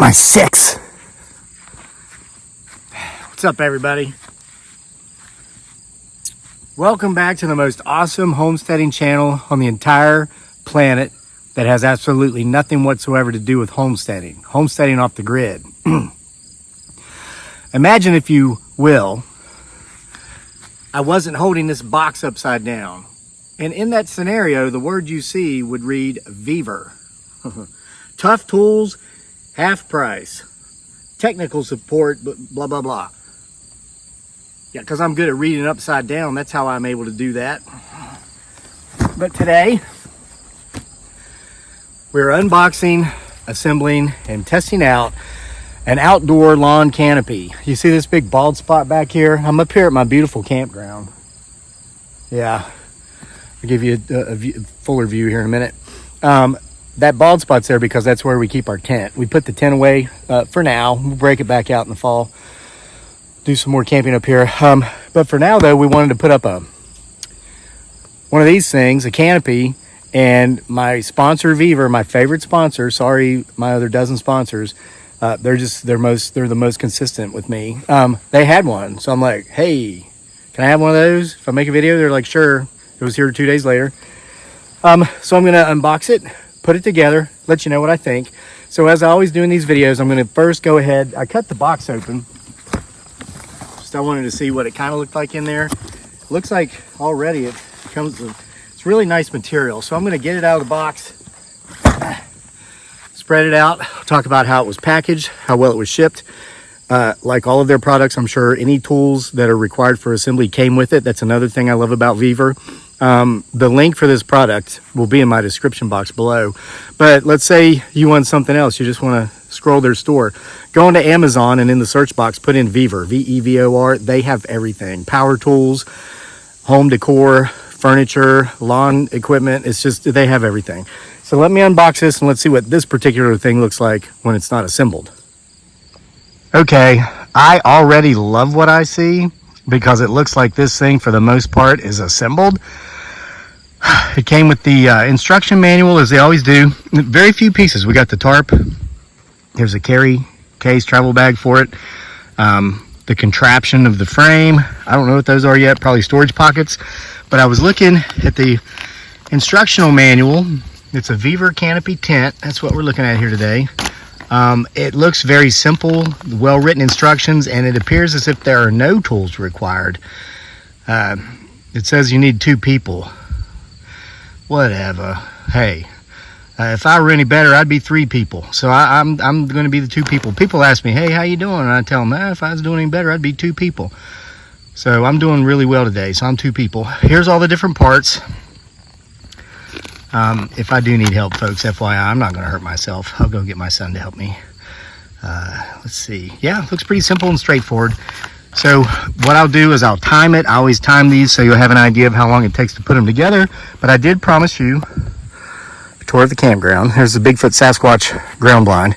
my 6. What's up, everybody? Welcome back to the most awesome homesteading channel on the entire planet that has absolutely nothing whatsoever to do with homesteading. Homesteading off the grid. Imagine, if you will, I wasn't holding this box upside down. And in that scenario, the word you see would read Vevor. Tough tools, half price. Technical support, blah, blah, blah. Yeah, because I'm good at reading upside down. That's how I'm able to do that. But today, we're unboxing, assembling, and testing out an outdoor lawn canopy. You see this big bald spot back here? I'm up here at my beautiful campground. Yeah, I'll give you a fuller view here in a minute. That bald spot's there because that's where we keep our tent. We put the tent away for now. We'll break it back out in the fall. Do some more camping up here. But for now, though, we wanted to put up one of these things, a canopy, and my sponsor, Vevor, my favorite sponsor, sorry, my other dozen sponsors, they're the most consistent with me. They had one, so I'm like, hey, can I have one of those? If I make a video, they're like, sure. It was here 2 days later. So I'm gonna unbox it, put it together, let you know what I think. So as I always do in these videos, I'm gonna first go ahead, I cut the box open. Just I wanted to see what it kind of looked like in there. Looks like already it comes with, it's really nice material. So I'm gonna get it out of the box, spread it out, talk about how it was packaged, how well it was shipped. Like all of their products, I'm sure any tools that are required for assembly came with it. That's another thing I love about Vevor. The link for this product will be in my description box below. But let's say you want something else. You just want to scroll their store. Go into Amazon and in the search box, put in Vevor, V-E-V-O-R. They have everything. Power tools, home decor, furniture, lawn equipment. It's just, they have everything. So let me unbox this and let's see what this particular thing looks like when it's not assembled. Okay, I already love what I see because it looks like this thing for the most part is assembled. It came with the instruction manual, as they always do. Very few pieces. We got the tarp. There's a carry case, travel bag for it. The contraption of the frame. I don't know what those are yet. Probably storage pockets. But I was looking at the instructional manual. It's a Vevor canopy tent. That's what we're looking at here today. It looks very simple, well-written instructions, and it appears as if there are no tools required. It says you need 2 people. Whatever. Hey, if I were any better, I'd be 3 people. So I'm going to be the 2 people. People ask me, hey, how you doing? And I tell them, if I was doing any better, I'd be 2 people. So I'm doing really well today, so I'm 2 people. Here's all the different parts. If I do need help, folks, FYI, I'm not going to hurt myself. I'll go get my son to help me. Let's see. Yeah, it looks pretty simple and straightforward. So what I'll do is I'll time it. I always time these so you'll have an idea of how long it takes to put them together. But I did promise you a tour of the campground. There's the Bigfoot Sasquatch ground blind,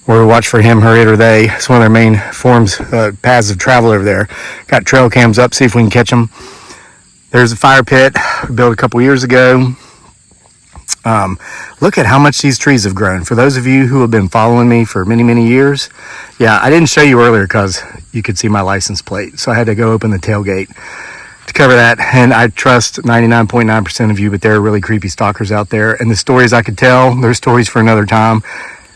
where we watch for him, her, it, or they. It's one of their main forms, paths of travel over there. Got trail cams up, see if we can catch them. There's a fire pit we built a couple years ago. Look at how much these trees have grown. For those of you who have been following me for many, many years, yeah, I didn't show you earlier because you could see my license plate. So I had to go open the tailgate to cover that. And I trust 99.9% of you, but there are really creepy stalkers out there. And the stories I could tell, they're stories for another time.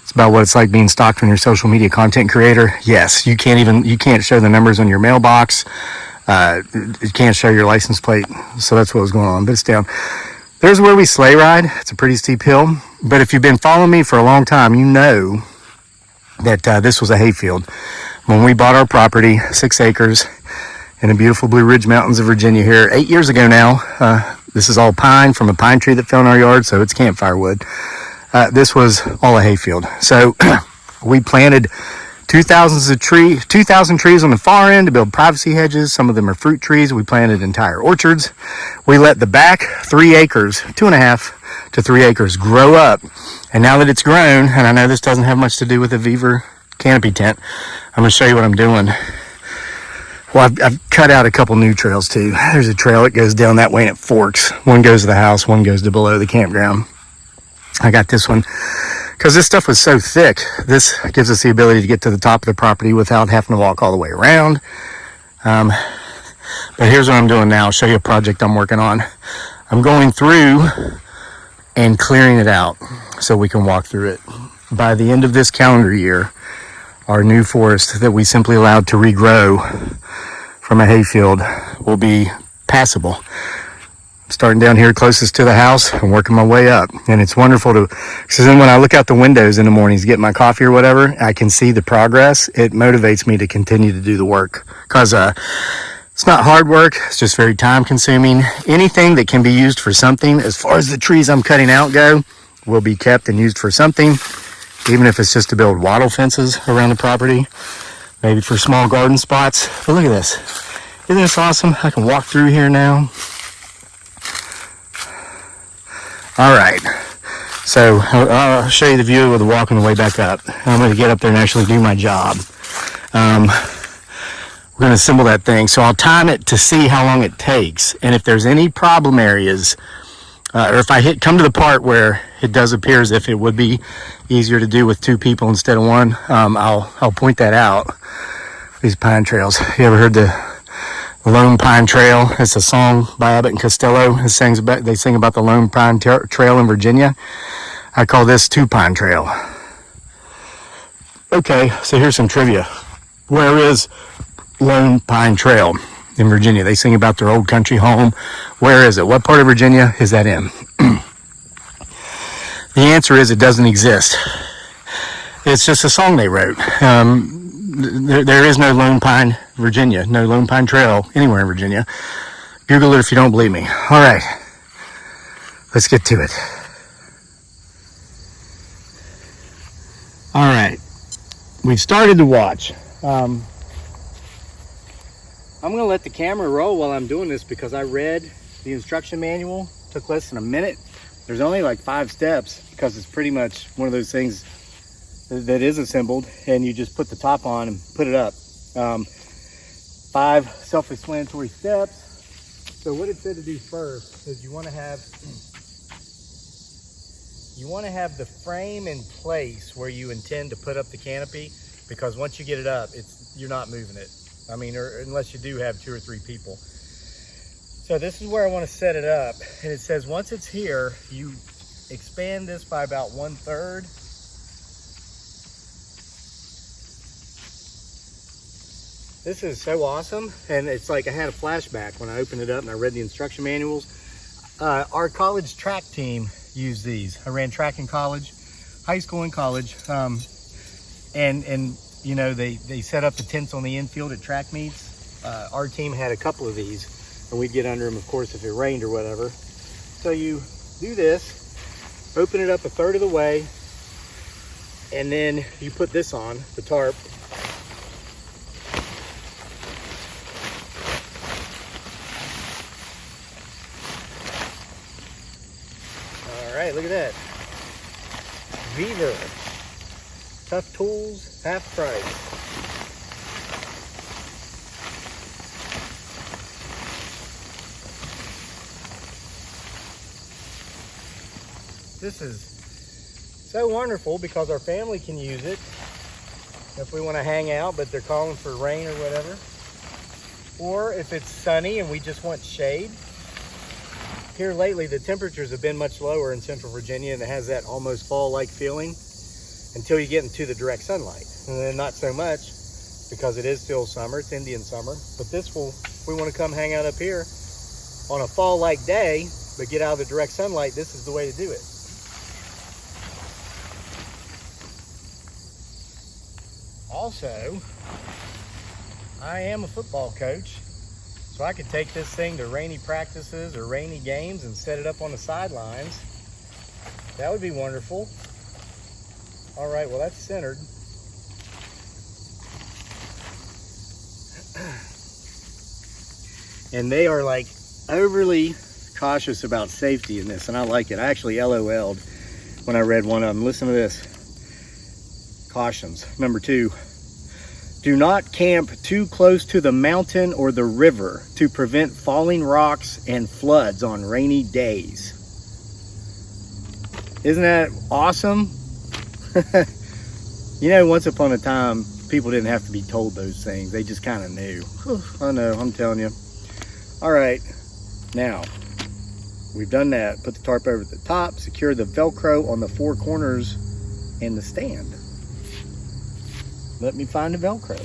It's about what it's like being stalked when you're a social media content creator. Yes, you can't show the numbers on your mailbox. You can't show your license plate. So that's what was going on, but it's down. There's where we sleigh ride. It's a pretty steep hill. But if you've been following me for a long time, you know that this was a hayfield. When we bought our property, 6 acres in the beautiful Blue Ridge Mountains of Virginia here, 8 years ago now. This is all pine from a pine tree that fell in our yard, so it's campfire wood. This was all a hayfield. So we planted 2,000 trees on the far end to build privacy hedges. Some of them are fruit trees. We planted entire orchards. We let the back 3 acres, 2.5 to 3 acres, grow up. And now that it's grown, and I know this doesn't have much to do with the Vevor canopy tent, I'm going to show you what I'm doing. Well, I've cut out a couple new trails too. There's a trail that goes down that way and it forks. One goes to the house, one goes to below the campground. I got this one because this stuff was so thick. This gives us the ability to get to the top of the property without having to walk all the way around. But here's what I'm doing now. I'll show you a project I'm working on. I'm going through and clearing it out so we can walk through it. By the end of this calendar year, our new forest that we simply allowed to regrow from a hayfield will be passable. Starting down here closest to the house and working my way up. And it's wonderful to, because then when I look out the windows in the mornings, get my coffee or whatever, I can see the progress. It motivates me to continue to do the work. Because it's not hard work, it's just very time consuming. Anything that can be used for something, as far as the trees I'm cutting out go, will be kept and used for something. Even if it's just to build wattle fences around the property, maybe for small garden spots. But look at this. Isn't this awesome? I can walk through here now. All right, so I'll show you the view of the walk on the way back up. I'm going to get up there and actually do my job. We're going to assemble that thing, so I'll time it to see how long it takes. And if there's any problem areas, or if I come to the part where it does appear as if it would be easier to do with 2 people instead of 1, I'll point that out. These pine trails. You ever heard the Lone Pine Trail? It's a song by Abbott and Costello. They sing about the Lone Pine Trail in Virginia. I call this 2 Pine Trail. Okay, so here's some trivia. Where is Lone Pine Trail in Virginia? They sing about their old country home. Where is it? What part of Virginia is that in? The answer is it doesn't exist. It's just a song they wrote. There is no Lone Pine, Virginia, no Lone Pine Trail anywhere in Virginia. Google it if you don't believe me. All right, let's get to it. All right, we've started to watch. I'm going to let the camera roll while I'm doing this because I read the instruction manual. It took less than a minute. There's only like 5 steps because it's pretty much one of those things that is assembled and you just put the top on and put it up. 5 self-explanatory steps. So what it said to do first is you want to have the frame in place where you intend to put up the canopy, because once you get it up, you're not moving it. I mean, or unless you do have 2 or 3 people. So this is where I want to set it up. And it says once it's here, you expand this by about 1/3. This is so awesome. And it's like I had a flashback when I opened it up and I read the instruction manuals. Our college track team used these. I ran track in college, high school and college. And you know, they set up the tents on the infield at track meets. Our team had a couple of these, and we'd get under them, of course, if it rained or whatever. So you do this, open it up 1/3 of the way, and then you put this on, the tarp. All right, look at that. Vevor. Tough tools, half price. This is so wonderful because our family can use it if we want to hang out, but they're calling for rain or whatever. Or if it's sunny and we just want shade. Here lately, the temperatures have been much lower in central Virginia, and it has that almost fall-like feeling until you get into the direct sunlight. And then not so much because it is still summer, it's Indian summer. But this will, if we want to come hang out up here on a fall-like day, but get out of the direct sunlight, this is the way to do it. Also, I am a football coach, so I could take this thing to rainy practices or rainy games and set it up on the sidelines. That would be wonderful. All right, well, that's centered. And they are like overly cautious about safety in this, and I like it. I actually LOL'd when I read one of them. Listen to this. Cautions. Number 2, do not camp too close to the mountain or the river to prevent falling rocks and floods on rainy days. Isn't that awesome? You know, once upon a time, people didn't have to be told those things. They just kind of knew. I know, I'm telling you. All right, now, we've done that. Put the tarp over the top, secure the Velcro on the four corners and the stand. Let me find the Velcro.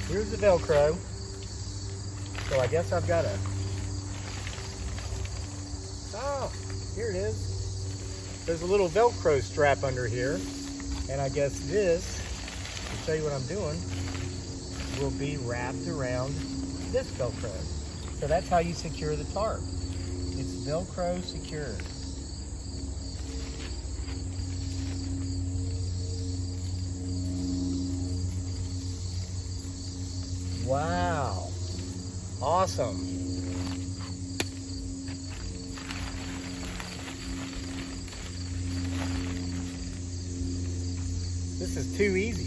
Here's the Velcro. So I guess I've got a... Oh, here it is. There's a little Velcro strap under here. And I guess this, to show you what I'm doing, will be wrapped around this Velcro. So that's how you secure the tarp. It's Velcro secure. Wow. Awesome. This is too easy.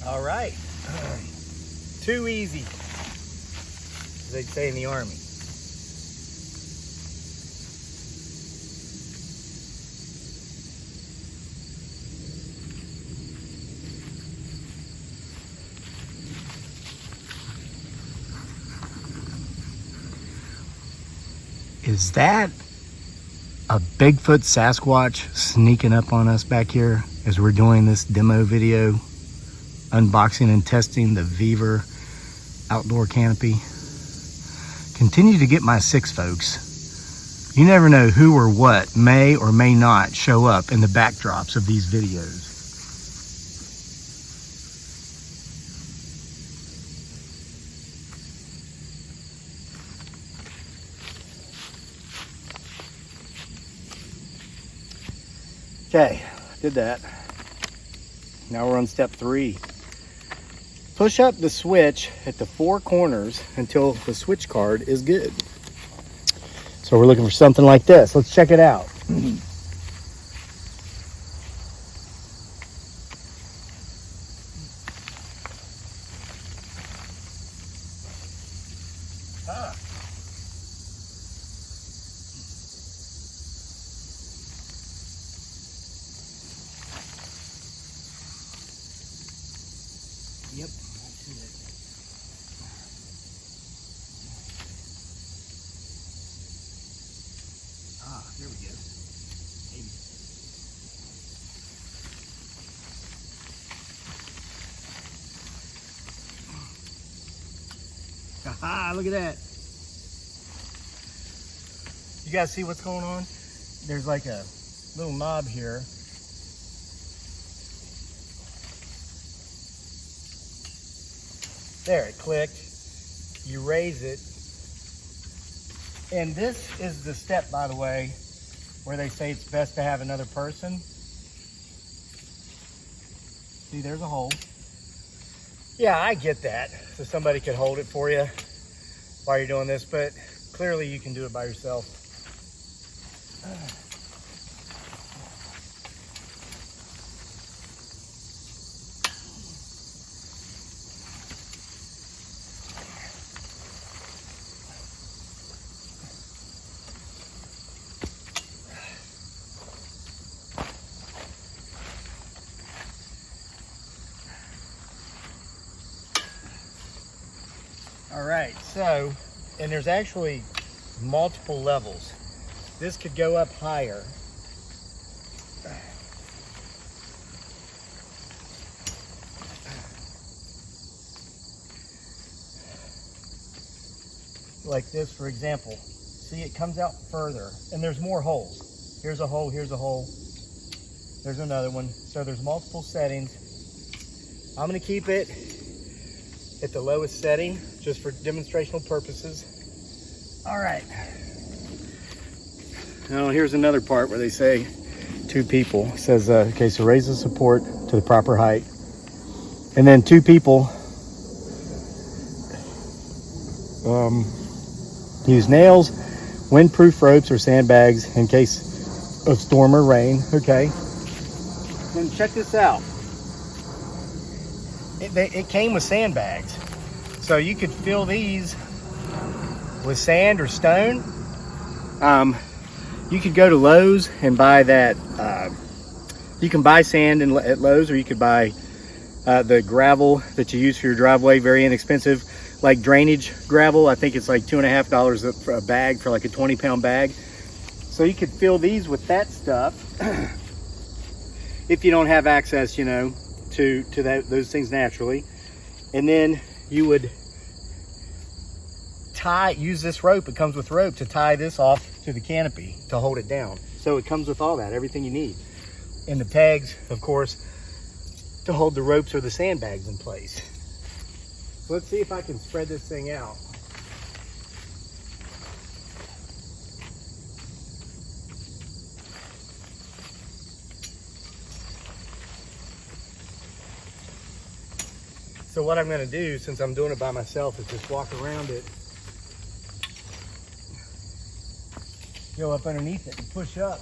All right, too easy, as they'd say in the Army. Is that a Bigfoot Sasquatch sneaking up on us back here as we're doing this demo video? Unboxing and testing the Vevor outdoor canopy. Continue to get my six, folks. You never know who or what may or may not show up in the backdrops of these videos. Okay, did that. Now we're on step 3. Push up the switch at the four corners until the switch card is good. So we're looking for something like this. Let's check it out. Yep, that's it. Ah, there we go. Maybe. Aha, look at that. You guys see what's going on? There's like a little knob here. There, it clicked. You raise it. And this is the step, by the way, where they say it's best to have another person. See, there's a hole. Yeah, I get that. So somebody could hold it for you while you're doing this, but clearly you can do it by yourself. All right, so, and there's actually multiple levels. This could go up higher. like this, for example, see, it comes out further, and there's more holes. Here's a hole, here's a hole, there's another one. So there's multiple settings. I'm gonna keep it at the lowest setting, just for demonstrational purposes. All right. Now here's another part where they say two people. It says, okay, so raise the support to the proper height. And then two people use nails, windproof ropes, or sandbags in case of storm or rain. Okay. Then check this out. It came with sandbags. So you could fill these with sand or stone. You could go to Lowe's and buy that. You can buy sand at Lowe's, or you could buy the gravel that you use for your driveway, very inexpensive, like drainage gravel. I think it's like $2.50 for a bag, for like a 20-pound bag. So you could fill these with that stuff if you don't have access, you know, to those things naturally. And then you would use this rope. It comes with rope to tie this off to the canopy to hold it down. So it comes with all that, everything you need. And the pegs, of course, to hold the ropes or the sandbags in place. So let's see if I can spread this thing out. So what I'm going to do, since I'm doing it by myself, is just walk around it, go up underneath it and push up.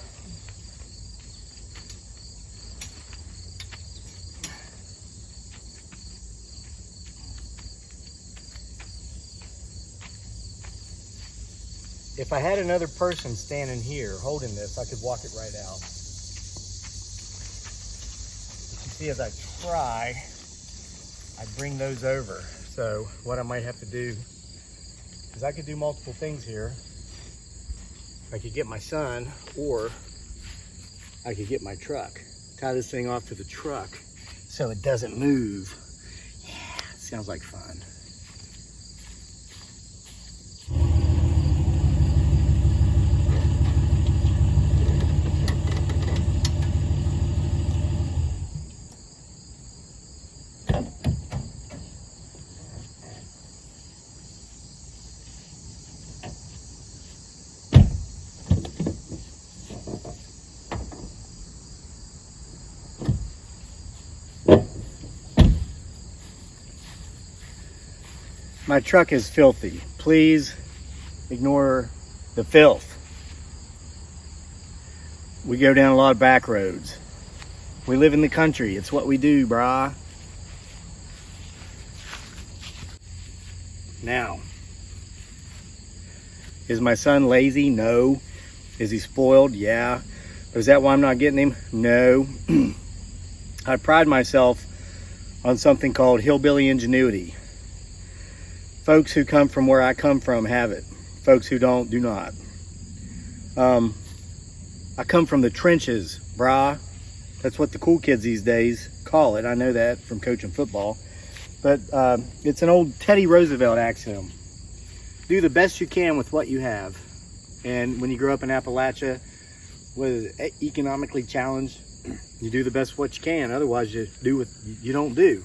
If I had another person standing here holding this, I could walk it right out. But you see, as I try, I bring those over. So what I might have to do is I could do multiple things here. I could get my son, or I could get my truck. Tie this thing off to the truck so it doesn't move. Yeah, sounds like fun. My truck is filthy. Please ignore the filth. We go down a lot of back roads. We live in the country. It's what we do, brah. Now, is my son lazy? No. Is he spoiled? Yeah. But is that why I'm not getting him? No. I pride myself on something called hillbilly ingenuity. Folks who come from where I come from have it. Folks who don't, do not. I come from the trenches, brah. That's what the cool kids these days call it. I know that from coaching football. But it's an old Teddy Roosevelt axiom. Do the best you can with what you have. And when you grow up in Appalachia, with economically challenged, you do the best what you can. Otherwise, you do what you don't do.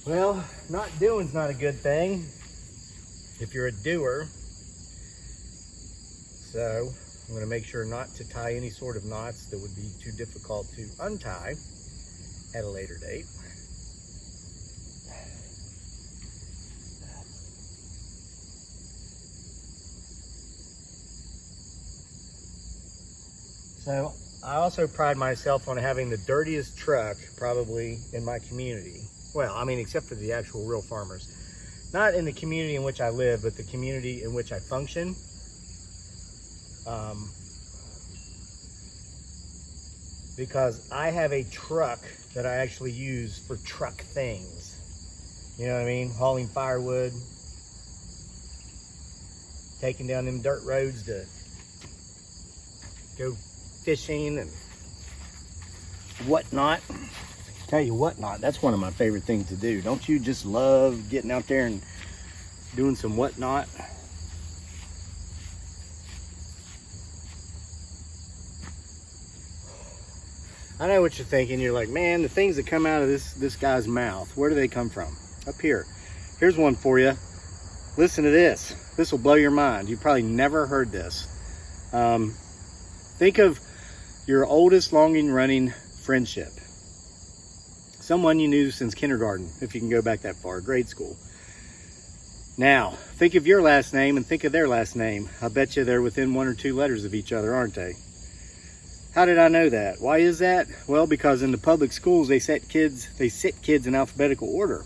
Well, not doing's not a good thing if you're a doer. So I'm going to make sure not to tie any sort of knots that would be too difficult to untie at a later date. So I also pride myself on having the dirtiest truck probably in my community. Well, I mean, except for the actual real farmers. Not in the community in which I live, but the community in which I function. Because I have a truck that I actually use for truck things. You know what I mean? Hauling firewood, taking down them dirt roads to go fishing and whatnot. Tell you what not, that's one of my favorite things to do. Don't you just love getting out there and doing some whatnot? I know what you're thinking. You're like, man, the things that come out of this guy's mouth, where do they come from? Up here. Here's one for you. Listen to this. This will blow your mind. You probably never heard this. Think of your oldest longing running friendship. Someone you knew since kindergarten, if you can go back that far, grade school. Now, think of your last name and think of their last name. I bet you they're within 1 or 2 letters of each other, aren't they? How did I know that? Why is that? Well, because in the public schools, they sit kids in alphabetical order.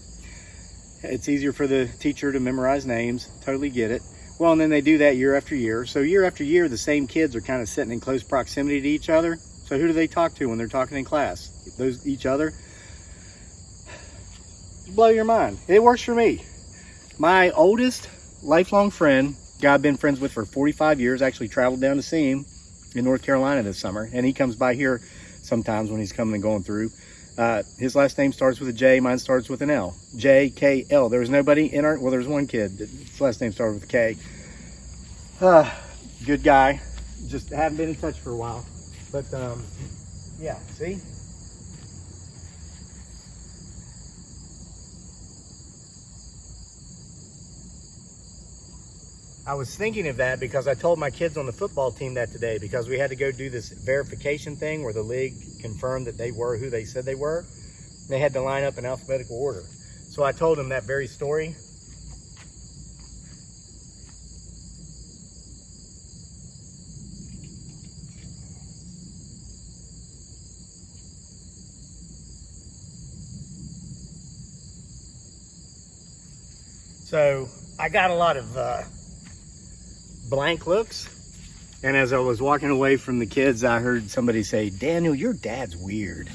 It's easier for the teacher to memorize names. Totally get it. Well, and then they do that year after year. So year after year, the same kids are kind of sitting in close proximity to each other. So who do they talk to when they're talking in class? Each other? Blow your mind. It works for me. My oldest lifelong friend, guy I've been friends with for 45 years, actually traveled down to see him in North Carolina this summer. And he comes by here sometimes when he's coming and going through. His last name starts with a J, mine starts with an L. J-K-L. There was nobody in our, well, there's one kid, his last name started with a K. Good guy. Just haven't been in touch for a while. But, yeah, see? I was thinking of that because I told my kids on the football team that today, because we had to go do this verification thing where the league confirmed that they were who they said they were. They had to line up in alphabetical order. So I told them that very story. So I got a lot of blank looks, and as I was walking away from the kids, I heard somebody say, "Daniel, your dad's weird."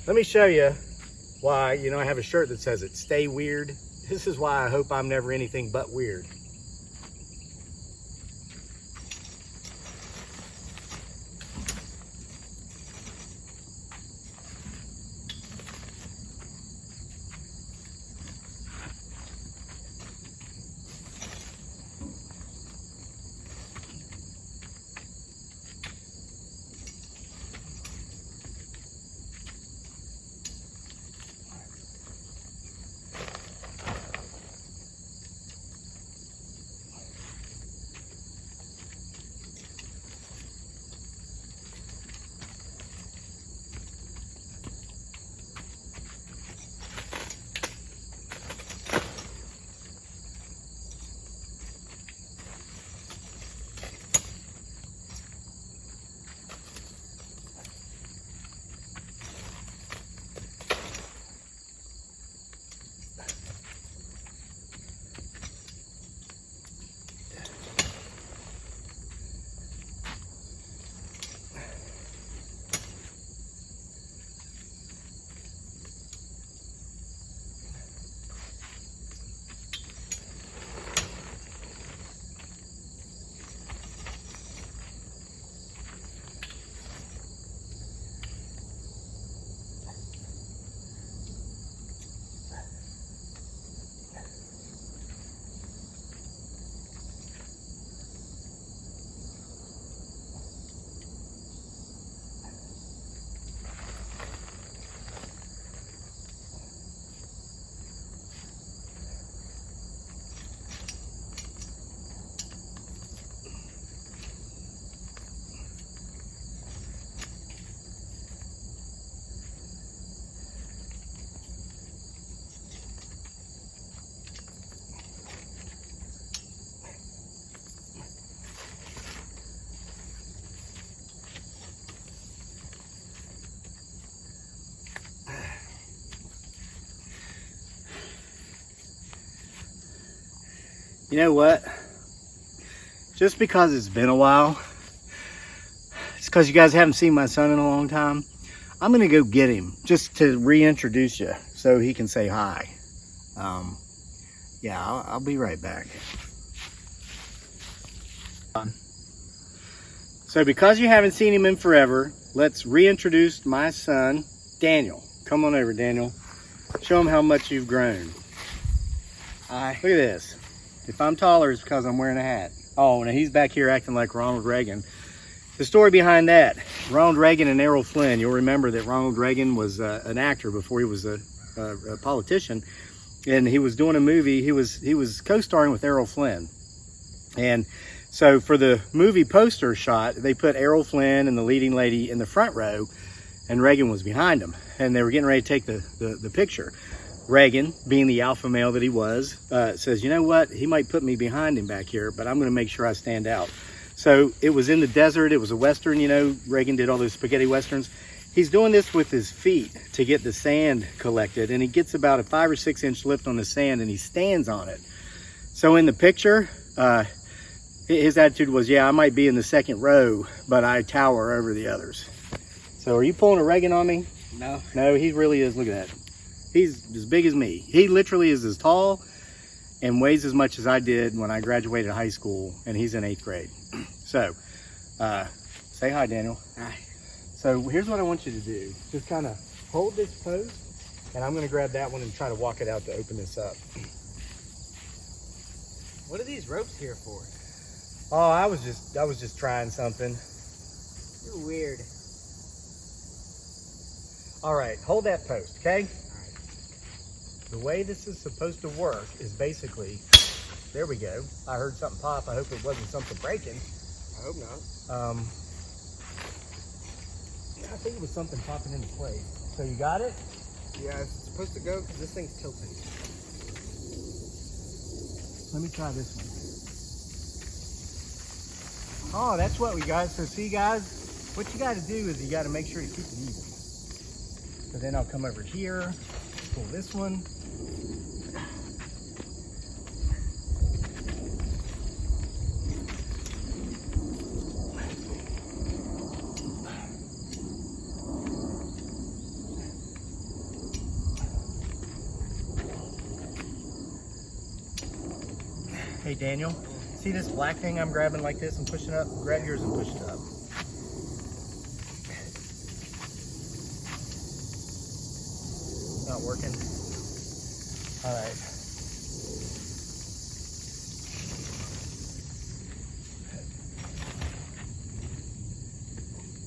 Let me show you why. You know, I have a shirt that says it, "Stay weird." This is why I hope I'm never anything but weird. You know what? Just because it's been a while, it's because you guys haven't seen my son in a long time. I'm gonna go get him just to reintroduce you so he can say hi. Yeah, I'll be right back. So because you haven't seen him in forever, let's reintroduce my son, Daniel. Come on over, Daniel. Show him how much you've grown. Hi. Look at this. If I'm taller, it's because I'm wearing a hat. Oh, now he's back here acting like Ronald Reagan. The story behind that, Ronald Reagan and Errol Flynn. You'll remember that Ronald Reagan was an actor before he was a politician, and he was doing a movie. He was co-starring with Errol Flynn, and so for the movie poster shot, they put Errol Flynn and the leading lady in the front row, and Reagan was behind them, and they were getting ready to take the picture. Reagan, being the alpha male that he was, says, you know what, he might put me behind him back here, but I'm going to make sure I stand out. So it was in the desert. It was a Western, you know, Reagan did all those spaghetti Westerns. He's doing this with his feet to get the sand collected, and he gets about a 5 or 6 inch lift on the sand, and he stands on it. So in the picture, his attitude was, yeah, I might be in the second row, but I tower over the others. So are you pulling a Reagan on me? No. No, he really is. Look at that. He's as big as me. He literally is as tall and weighs as much as I did when I graduated high school, and he's in 8th grade. So, say hi, Daniel. Hi. So here's what I want you to do. Just kind of hold this post, and I'm going to grab that one and try to walk it out to open this up. What are these ropes here for? Oh, I was just trying something. You're weird. All right, hold that post, okay? All right. The way this is supposed to work is basically, there we go. I heard something pop. I hope it wasn't something breaking. I hope not. I think it was something popping into place. So you got it? Yeah, it's supposed to go because this thing's tilting. Let me try this one. Oh, that's what we got. So see, guys, what you got to do is you got to make sure you keep it even. So then I'll come over here, pull this one. Hey Daniel, see this black thing I'm grabbing like this and pushing up? Grab yours and push it up. Not working? All right.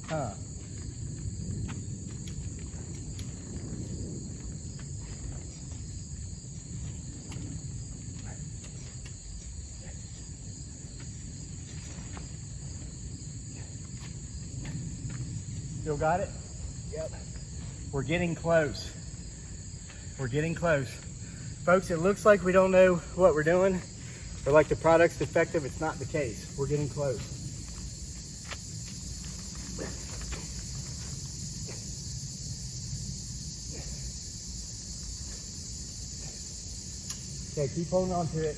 Huh. Still got it? Yep. We're getting close. We're getting close. Folks, it looks like we don't know what we're doing, or like the product's defective. It's not the case. We're getting close. Okay, keep holding on to it.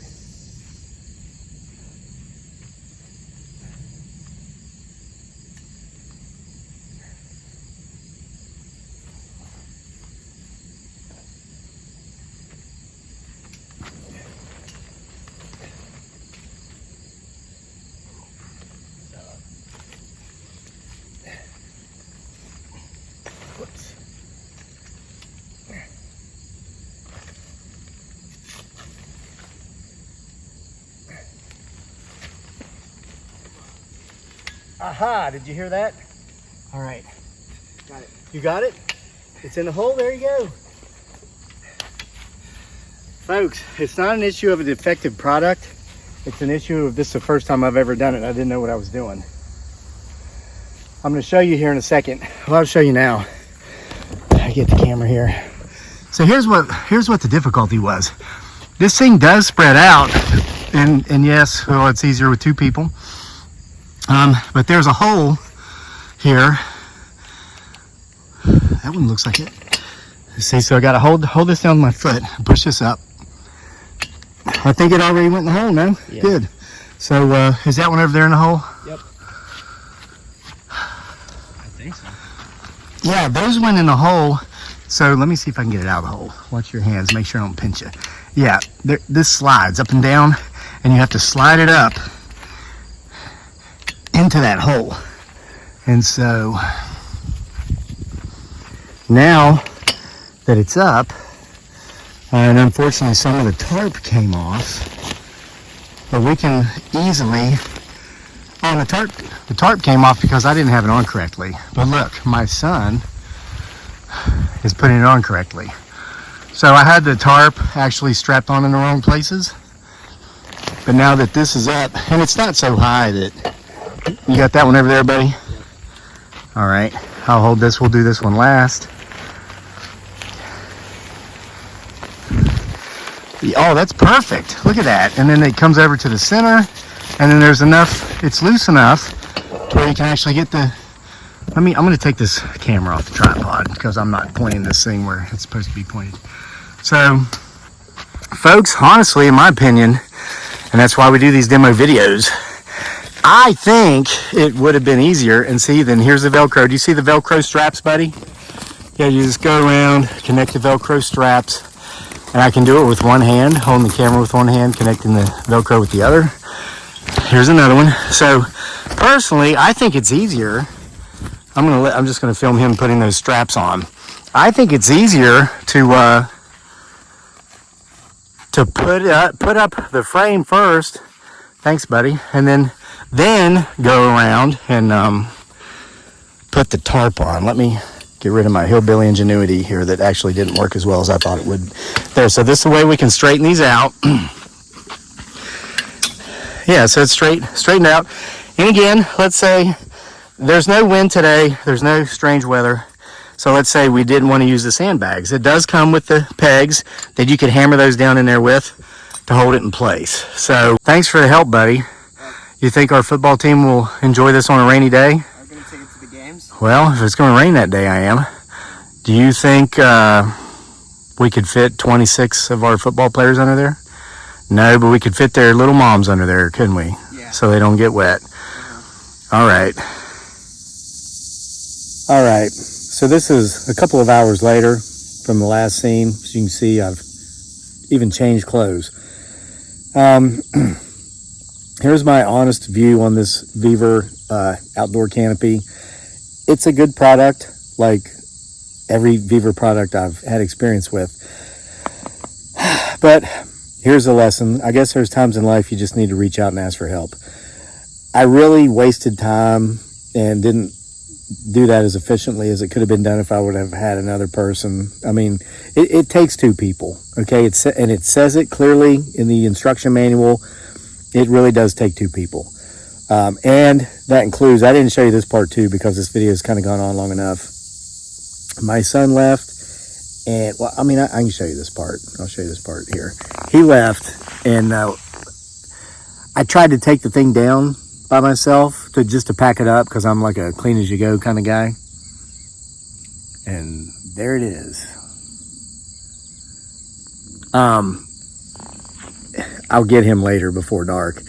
Whoops. Aha, did you hear that? All right. Got it. You got it? It's in the hole, there you go. Folks, it's not an issue of a defective product. It's an issue of this is the first time I've ever done it. I didn't know what I was doing. I'm gonna show you here in a second. Well, I'll show you now. I get the camera here. So here's what the difficulty was. This thing does spread out, and yes, well, it's easier with two people. But there's a hole here. That one looks like it. See, so I gotta hold this down with my foot and push this up. I think it already went in the hole, no? Yeah. Good. So is that one over there in the hole? Yep. I think so. Yeah, those went in the hole. So let me see if I can get it out of the hole. Watch your hands, make sure I don't pinch it. Yeah, this slides up and down, and you have to slide it up into that hole. And so now that it's up, and unfortunately some of the tarp came off, but we can easily, oh, the tarp came off because I didn't have it on correctly. But look, my son is putting it on correctly. So I had the tarp actually strapped on in the wrong places. But now that this is up, and it's not so high that, you got that one over there, buddy? All right, I'll hold this, we'll do this one last. Oh, that's perfect. Look at that. And then it comes over to the center, and then there's enough, it's loose enough to where you can actually get the, I'm going to take this camera off the tripod because I'm not pointing this thing where it's supposed to be pointed. So, folks, honestly, in my opinion, and that's why we do these demo videos, I think it would have been easier, and see, then here's the Velcro. Do you see the Velcro straps, buddy? Yeah, you just go around, connect the Velcro straps, and I can do it with one hand, holding the camera with one hand, connecting the Velcro with the other. Here's another one. So, personally, I think it's easier. I'm just gonna film him putting those straps on. I think it's easier to put up the frame first. Thanks, buddy. And then go around and put the tarp on. Let me get rid of my hillbilly ingenuity here that actually didn't work as well as I thought it would. There, so this is the way we can straighten these out. Yeah, so it's straightened out. And again, let's say there's no wind today, there's no strange weather. So let's say we didn't want to use the sandbags. It does come with the pegs that you could hammer those down in there with to hold it in place. So thanks for the help, buddy. You think our football team will enjoy this on a rainy day? I'm going to take it to the games. Well, if it's going to rain that day, I am. Do you think we could fit 26 of our football players under there? No, but we could fit their little moms under there, couldn't we? Yeah. So they don't get wet. All right. All right. So this is a couple of hours later from the last scene. As you can see, I've even changed clothes. Here's my honest view on this Vevor outdoor canopy. It's a good product, like every Vevor product I've had experience with. But here's a lesson. I guess there's times in life you just need to reach out and ask for help. I really wasted time and didn't do that as efficiently as it could have been done if I would have had another person. I mean, it takes two people, okay? And it says it clearly in the instruction manual. It really does take two people. And that includes, I didn't show you this part too because this video has kind of gone on long enough. My son left, and, well, I mean, I can show you this part. I'll show you this part here. He left, and I tried to take the thing down by myself just to pack it up because I'm like a clean as you go kind of guy. And there it is. I'll get him later before dark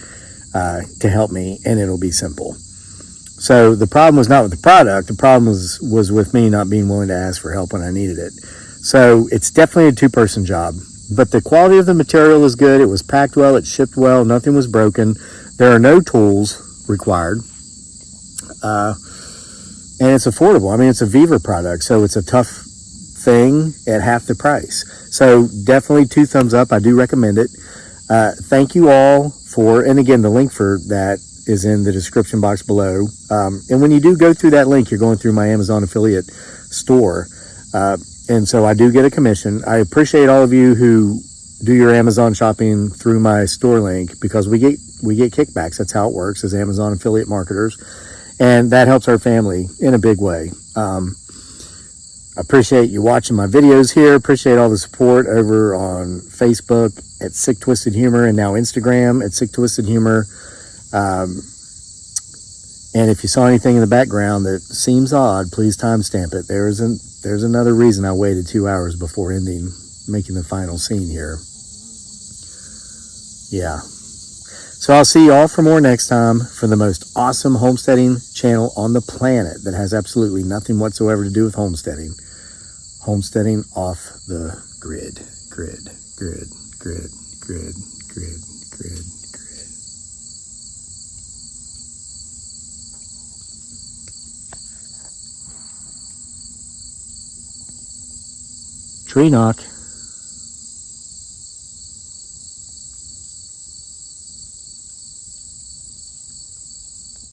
to help me, and it'll be simple. So the problem was not with the product. The problem was with me not being willing to ask for help when I needed it. So it's definitely a two-person job. But the quality of the material is good. It was packed well. It shipped well. Nothing was broken. There are no tools required. And it's affordable. I mean, it's a Vevor product, so it's a tough thing at half the price. So definitely 2 thumbs up. I do recommend it. Thank you all for, and again, the link for that is in the description box below. And when you do go through that link, you're going through my Amazon affiliate store. And so I do get a commission. I appreciate all of you who do your Amazon shopping through my store link because we get kickbacks. That's how it works as Amazon affiliate marketers. And that helps our family in a big way. Appreciate you watching my videos here. Appreciate all the support over on Facebook at Sick Twisted Humor and now Instagram at Sick Twisted Humor. And if you saw anything in the background that seems odd, please timestamp it. There's another reason I waited 2 hours before making the final scene here. Yeah. So I'll see you all for more next time for the most awesome homesteading channel on the planet that has absolutely nothing whatsoever to do with homesteading. Homesteading off the grid. Grid. Tree knock.